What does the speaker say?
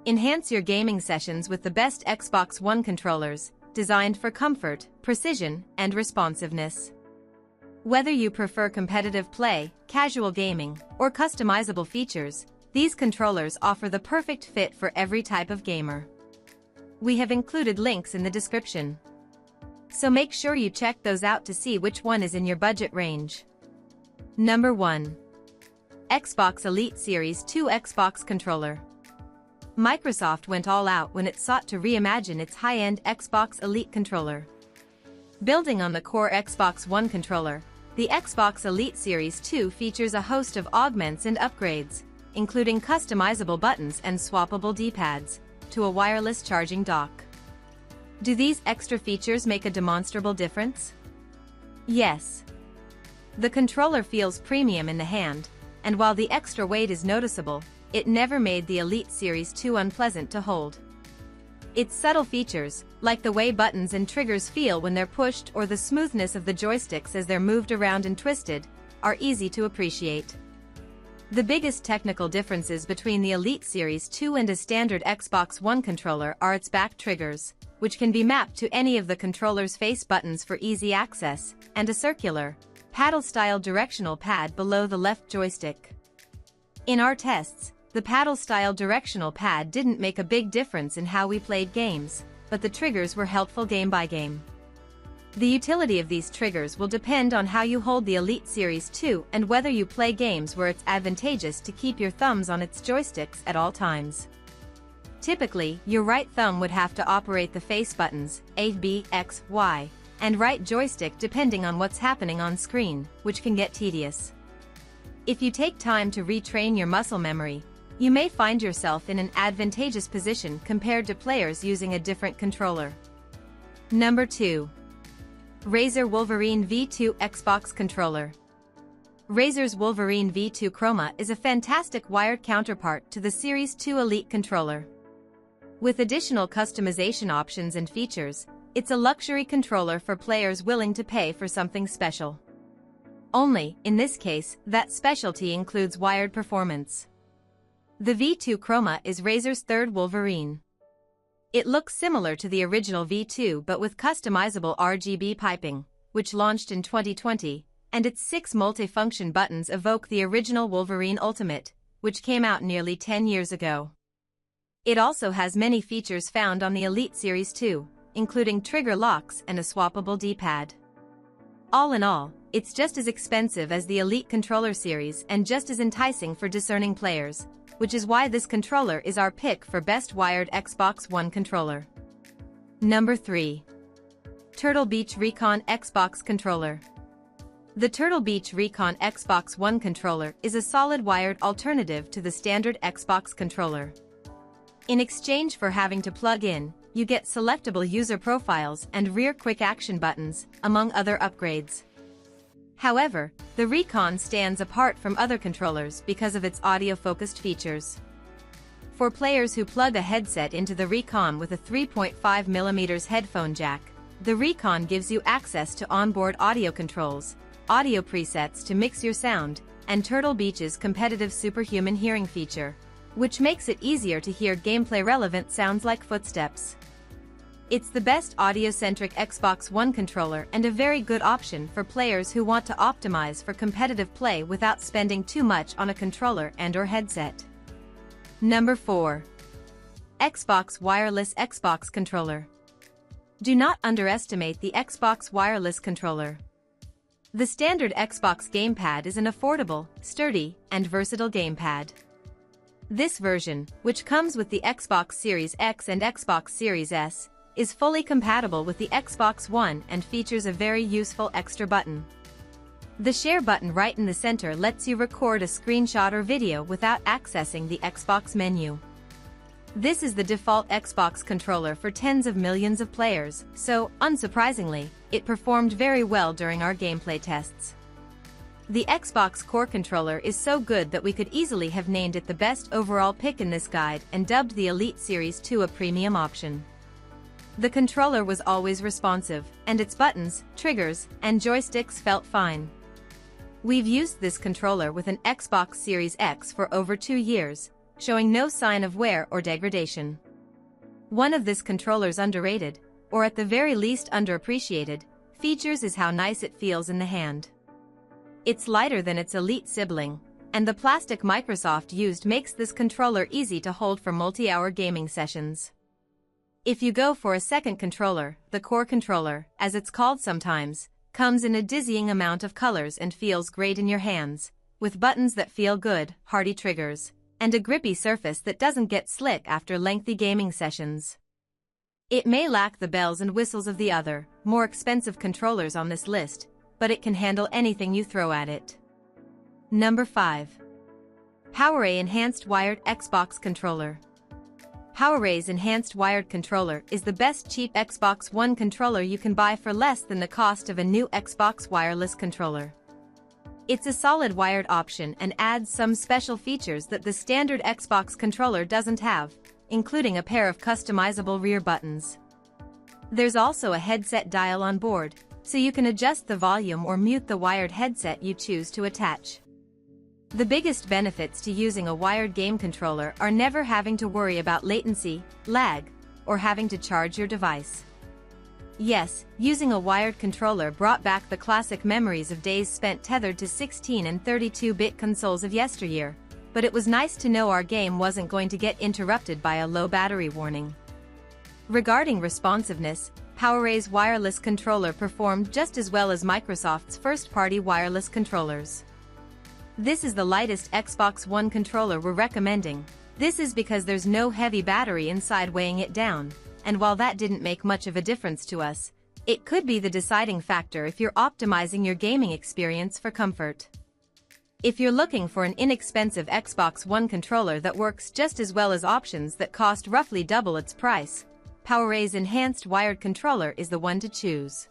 Enhance your gaming sessions with the best Xbox One controllers, designed for comfort, precision, and responsiveness. Whether you prefer competitive play, casual gaming, or customizable features, these controllers offer the perfect fit for every type of gamer. We have included links in the description, so make sure you check those out to see which one is in your budget range. Number 1. Xbox Elite Series 2 Xbox Controller. Microsoft went all out when it sought to reimagine its high-end Xbox Elite controller. Building on the core Xbox One controller, the Xbox Elite Series 2 features a host of augments and upgrades, including customizable buttons and swappable D-pads, to a wireless charging dock. Do these extra features make a demonstrable difference? Yes. The controller feels premium in the hand, and while the extra weight is noticeable, it never made the Elite Series 2 unpleasant to hold. Its subtle features, like the way buttons and triggers feel when they're pushed or the smoothness of the joysticks as they're moved around and twisted, are easy to appreciate. The biggest technical differences between the Elite Series 2 and a standard Xbox One controller are its back triggers, which can be mapped to any of the controller's face buttons for easy access, and a circular, paddle-style directional pad below the left joystick. In our tests, the paddle-style directional pad didn't make a big difference in how we played games, but the triggers were helpful game by game. The utility of these triggers will depend on how you hold the Elite Series 2 and whether you play games where it's advantageous to keep your thumbs on its joysticks at all times. Typically, your right thumb would have to operate the face buttons, A, B, X, Y, and right joystick depending on what's happening on screen, which can get tedious. If you take time to retrain your muscle memory, you may find yourself in an advantageous position compared to players using a different controller. Number 2. Razer Wolverine V2 Xbox Controller. Razer's Wolverine V2 Chroma is a fantastic wired counterpart to the Series 2 Elite controller. With additional customization options and features, it's a luxury controller for players willing to pay for something special. Only, in this case, that specialty includes wired performance. The V2 Chroma is Razer's third Wolverine. It looks similar to the original V2 but with customizable RGB piping, which launched in 2020, and its 6 multifunction buttons evoke the original Wolverine Ultimate, which came out nearly 10 years ago. It also has many features found on the Elite Series 2, including trigger locks and a swappable D-pad. All in all, it's just as expensive as the Elite controller series and just as enticing for discerning players, which is why this controller is our pick for best wired Xbox One controller. Number 3. Turtle Beach Recon Xbox Controller. The Turtle Beach Recon Xbox One controller is a solid wired alternative to the standard Xbox controller. In exchange for having to plug in, you get selectable user profiles and rear quick action buttons, among other upgrades. However, the Recon stands apart from other controllers because of its audio-focused features. For players who plug a headset into the Recon with a 3.5mm headphone jack, the Recon gives you access to onboard audio controls, audio presets to mix your sound, and Turtle Beach's competitive superhuman hearing feature, which makes it easier to hear gameplay-relevant sounds like footsteps. It's the best audio-centric Xbox One controller and a very good option for players who want to optimize for competitive play without spending too much on a controller and/or headset. Number 4. Xbox Wireless Xbox Controller. Do not underestimate the Xbox Wireless Controller. The standard Xbox gamepad is an affordable, sturdy, and versatile gamepad. This version, which comes with the Xbox Series X and Xbox Series S, is fully compatible with the Xbox One and features a very useful extra button. The share button right in the center lets you record a screenshot or video without accessing the Xbox menu. This is the default Xbox controller for tens of millions of players, so, unsurprisingly, it performed very well during our gameplay tests. The Xbox Core controller is so good that we could easily have named it the best overall pick in this guide and dubbed the Elite Series 2 a premium option. The controller was always responsive, and its buttons, triggers, and joysticks felt fine. We've used this controller with an Xbox Series X for over 2 years, showing no sign of wear or degradation. One of this controller's underrated, or at the very least underappreciated, features is how nice it feels in the hand. It's lighter than its elite sibling, and the plastic Microsoft used makes this controller easy to hold for multi-hour gaming sessions. If you go for a second controller, the core controller, as it's called sometimes, comes in a dizzying amount of colors and feels great in your hands, with buttons that feel good, hearty triggers, and a grippy surface that doesn't get slick after lengthy gaming sessions. It may lack the bells and whistles of the other, more expensive controllers on this list, but it can handle anything you throw at it. Number 5. PowerA Enhanced Wired Xbox Controller. PowerA's Enhanced Wired Controller is the best cheap Xbox One controller you can buy for less than the cost of a new Xbox wireless controller. It's a solid wired option and adds some special features that the standard Xbox controller doesn't have, including a pair of customizable rear buttons. There's also a headset dial on board, so you can adjust the volume or mute the wired headset you choose to attach. The biggest benefits to using a wired game controller are never having to worry about latency, lag, or having to charge your device. Yes, using a wired controller brought back the classic memories of days spent tethered to 16 and 32-bit consoles of yesteryear, but it was nice to know our game wasn't going to get interrupted by a low battery warning. Regarding responsiveness, PowerA's wireless controller performed just as well as Microsoft's first-party wireless controllers. This is the lightest Xbox One controller we're recommending. This is because there's no heavy battery inside weighing it down, and while that didn't make much of a difference to us, it could be the deciding factor if you're optimizing your gaming experience for comfort. If you're looking for an inexpensive Xbox One controller that works just as well as options that cost roughly double its price, PowerA's Enhanced Wired Controller is the one to choose.